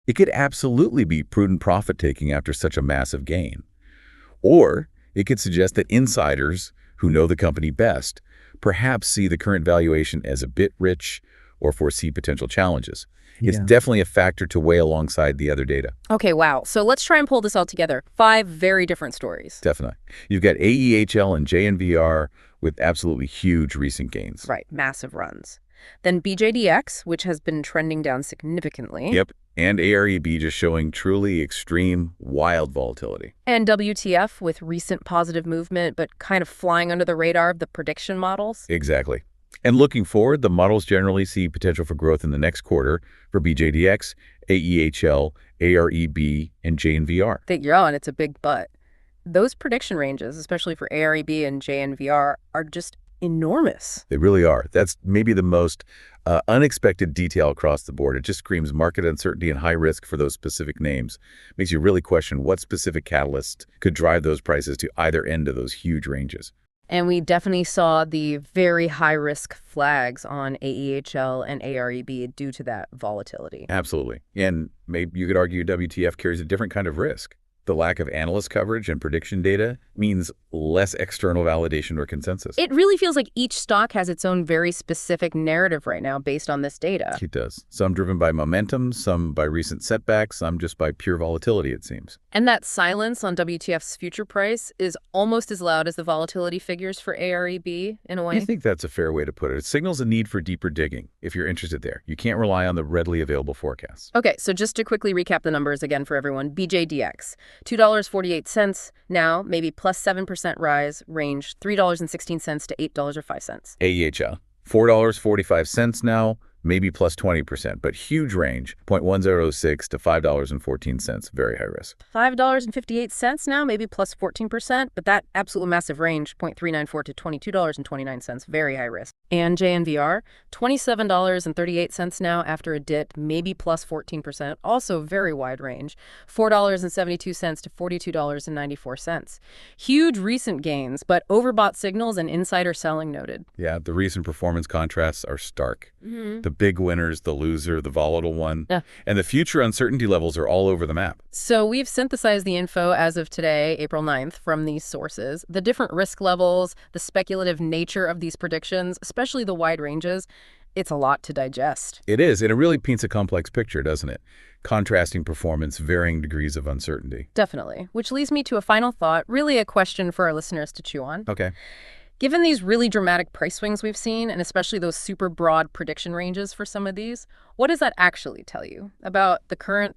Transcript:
It could absolutely be prudent profit-taking after such a massive gain. Or it could suggest that insiders who know the company best perhaps see the current valuation as a bit rich or foresee potential challenges. It's definitely a factor to weigh alongside the other data. Okay, wow. So let's try and pull this all together. 5 very different stories. Definitely. You've got AEHL and JNVR with absolutely huge recent gains. Right, massive runs. Then BJDX, which has been trending down significantly. Yep, and AREB just showing truly extreme, wild volatility. And WTF with recent positive movement, but kind of flying under the radar of the prediction models. Exactly. And looking forward, the models generally see potential for growth in the next quarter for BJDX, AEHL, AREB, and JNVR. And it's a big but. Those prediction ranges, especially for AREB and JNVR, are just enormous. They really are. That's maybe the most unexpected detail across the board. It just screams market uncertainty and high risk for those specific names. Makes you really question what specific catalyst could drive those prices to either end of those huge ranges. And we definitely saw the very high-risk flags on AEHL and AREB due to that volatility. Absolutely. And maybe you could argue WTF carries a different kind of risk. The lack of analyst coverage and prediction data means less external validation or consensus. It really feels like each stock has its own very specific narrative right now based on this data. It does. Some driven by momentum, some by recent setbacks, some just by pure volatility, it seems. And that silence on WTF's future price is almost as loud as the volatility figures for AREB, in a way. I think that's a fair way to put it. It signals a need for deeper digging, if you're interested there. You can't rely on the readily available forecasts. Okay, so just to quickly recap the numbers again for everyone. BJDX, $2.48 now, maybe plus 7% rise, range $3.16 to $8.05. AEHL, $4.45 now, maybe plus 20%, but huge range, 0.1006 to $5.14, very high risk. $5.58 now, maybe plus 14%, but that absolute massive range, 0.394 to $22.29, very high risk. And JNVR, $27.38 now after a dip, maybe plus 14%, also very wide range, $4.72 to $42.94. Huge recent gains, but overbought signals and insider selling noted. Yeah, the recent performance contrasts are stark. The big winners, the loser, the volatile one. And the future uncertainty levels are all over the map. So we've synthesized the info as of today, April 9th, from these sources. The different risk levels, the speculative nature of these predictions, especially the wide ranges, it's a lot to digest. It is, and it really paints a complex picture, doesn't it? Contrasting performance, varying degrees of uncertainty. Definitely. Which leads me to a final thought, really a question for our listeners to chew on. Okay. Given these really dramatic price swings we've seen, and especially those super broad prediction ranges for some of these, what does that actually tell you about the current